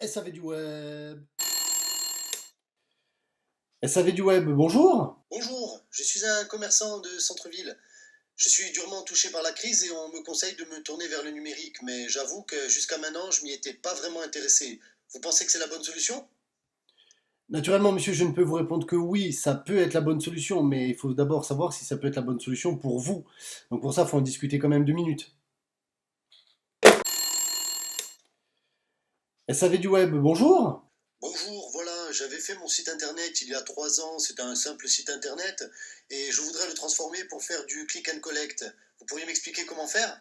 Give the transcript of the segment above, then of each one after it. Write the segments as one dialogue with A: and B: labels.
A: SAV du web. SAV du web, bonjour.
B: Bonjour, je suis un commerçant de centre-ville. Je suis durement touché par la crise et on me conseille de me tourner vers le numérique, mais j'avoue que jusqu'à maintenant, je m'y étais pas vraiment intéressé. Vous pensez que c'est la bonne solution?
A: Naturellement, monsieur, je ne peux vous répondre que oui, ça peut être la bonne solution, mais il faut d'abord savoir si ça peut être la bonne solution pour vous. Donc pour ça, il faut en discuter quand même 2 minutes. SAV du web, bonjour.
B: Bonjour, voilà, j'avais fait mon site internet il y a 3 ans, c'était un simple site internet, et je voudrais le transformer pour faire du click and collect. Vous pourriez m'expliquer comment faire?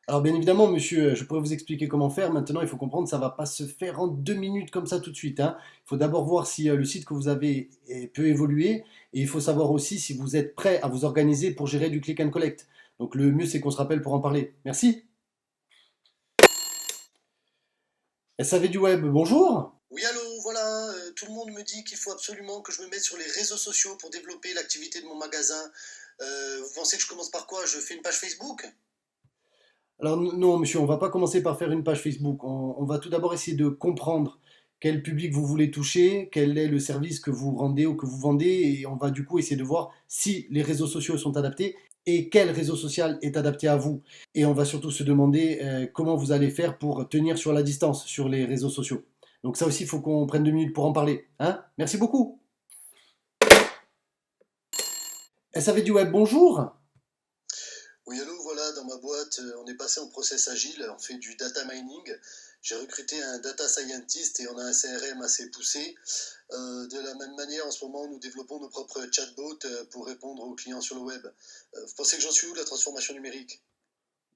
A: Alors bien évidemment, monsieur, je pourrais vous expliquer comment faire. Maintenant, il faut comprendre, ça ne va pas se faire en 2 minutes comme ça tout de suite, hein. Il faut d'abord voir si le site que vous avez peut évoluer, et il faut savoir aussi si vous êtes prêt à vous organiser pour gérer du click and collect. Donc le mieux, c'est qu'on se rappelle pour en parler. Merci. SAV du web, bonjour.
B: Oui, allô, voilà, tout le monde me dit qu'il faut absolument que je me mette sur les réseaux sociaux pour développer l'activité de mon magasin. Vous pensez que je commence par quoi? Je fais une page Facebook?
A: Alors non, monsieur, on va pas commencer par faire une page Facebook. On va tout d'abord essayer de comprendre quel public vous voulez toucher, quel est le service que vous rendez ou que vous vendez, et on va du coup essayer de voir si les réseaux sociaux sont adaptés et quel réseau social est adapté à vous. Et on va surtout se demander comment vous allez faire pour tenir sur la distance sur les réseaux sociaux. Donc ça aussi, il faut qu'on prenne 2 minutes pour en parler, hein. Merci beaucoup. SAV du web, bonjour.
B: Oui, allô, voilà, dans ma boîte, on est passé en process agile, on fait du data mining. J'ai recruté un data scientist et on a un CRM assez poussé. De la même manière, en ce moment, nous développons nos propres chatbots pour répondre aux clients sur le web. Vous pensez que j'en suis où, la transformation numérique?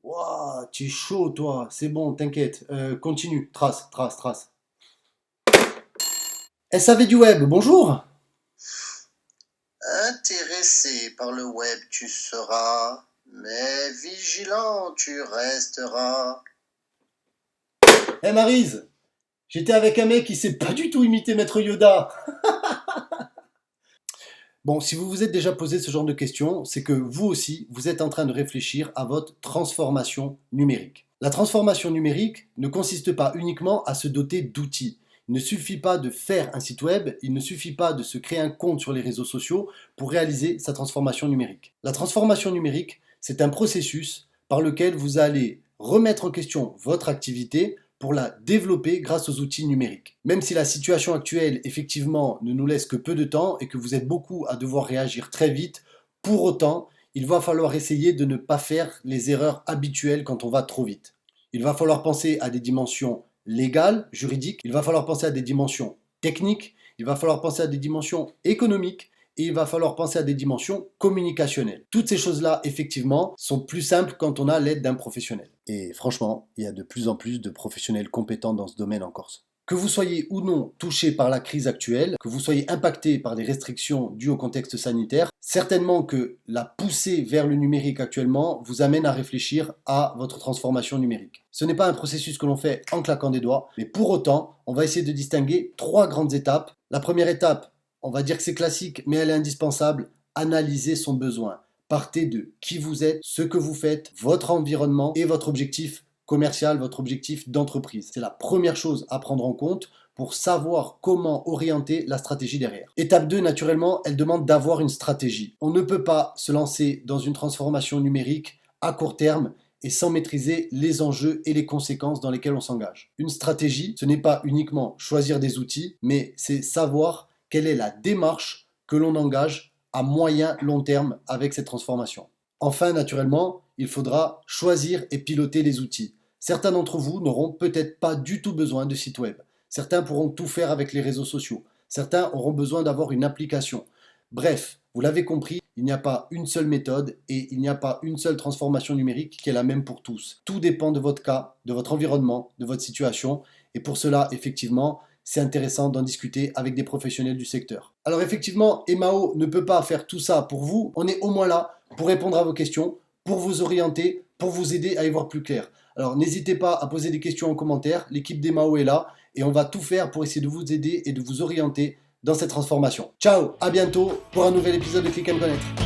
A: Waouh, tu es chaud, toi. C'est bon, t'inquiète. Continue. Trace, trace, trace. SAV du web, bonjour.
B: Intéressé par le web, tu seras, mais vigilant, tu resteras.
A: Maryse, j'étais avec un mec qui sait pas du tout imiter Maître Yoda. Bon, si vous vous êtes déjà posé ce genre de questions, c'est que vous aussi, vous êtes en train de réfléchir à votre transformation numérique. La transformation numérique ne consiste pas uniquement à se doter d'outils. Il ne suffit pas de faire un site web, il ne suffit pas de se créer un compte sur les réseaux sociaux pour réaliser sa transformation numérique. La transformation numérique, c'est un processus par lequel vous allez remettre en question votre activité pour la développer grâce aux outils numériques. Même si la situation actuelle, effectivement, ne nous laisse que peu de temps et que vous êtes beaucoup à devoir réagir très vite, pour autant, il va falloir essayer de ne pas faire les erreurs habituelles quand on va trop vite. Il va falloir penser à des dimensions légales, juridiques, il va falloir penser à des dimensions techniques, il va falloir penser à des dimensions économiques, et il va falloir penser à des dimensions communicationnelles. Toutes ces choses-là, effectivement, sont plus simples quand on a l'aide d'un professionnel. Et franchement, il y a de plus en plus de professionnels compétents dans ce domaine en Corse. Que vous soyez ou non touché par la crise actuelle, que vous soyez impacté par des restrictions dues au contexte sanitaire, certainement que la poussée vers le numérique actuellement vous amène à réfléchir à votre transformation numérique. Ce n'est pas un processus que l'on fait en claquant des doigts, mais pour autant, on va essayer de distinguer 3 grandes étapes. La première étape, on va dire que c'est classique, mais elle est indispensable. Analyser son besoin. Partez de qui vous êtes, ce que vous faites, votre environnement et votre objectif commercial, votre objectif d'entreprise. C'est la première chose à prendre en compte pour savoir comment orienter la stratégie derrière. Étape 2, naturellement, elle demande d'avoir une stratégie. On ne peut pas se lancer dans une transformation numérique à court terme et sans maîtriser les enjeux et les conséquences dans lesquelles on s'engage. Une stratégie, ce n'est pas uniquement choisir des outils, mais c'est savoir quelle est la démarche que l'on engage à moyen long terme avec cette transformation. Enfin, naturellement, il faudra choisir et piloter les outils. Certains d'entre vous n'auront peut-être pas du tout besoin de site web. Certains pourront tout faire avec les réseaux sociaux. Certains auront besoin d'avoir une application. Bref, vous l'avez compris, il n'y a pas une seule méthode et il n'y a pas une seule transformation numérique qui est la même pour tous. Tout dépend de votre cas, de votre environnement, de votre situation. Et pour cela, effectivement, c'est intéressant d'en discuter avec des professionnels du secteur. Alors effectivement, Emao ne peut pas faire tout ça pour vous. On est au moins là pour répondre à vos questions, pour vous orienter, pour vous aider à y voir plus clair. Alors n'hésitez pas à poser des questions en commentaire. L'équipe d'Emao est là et on va tout faire pour essayer de vous aider et de vous orienter dans cette transformation. Ciao, à bientôt pour un nouvel épisode de Click and Connect.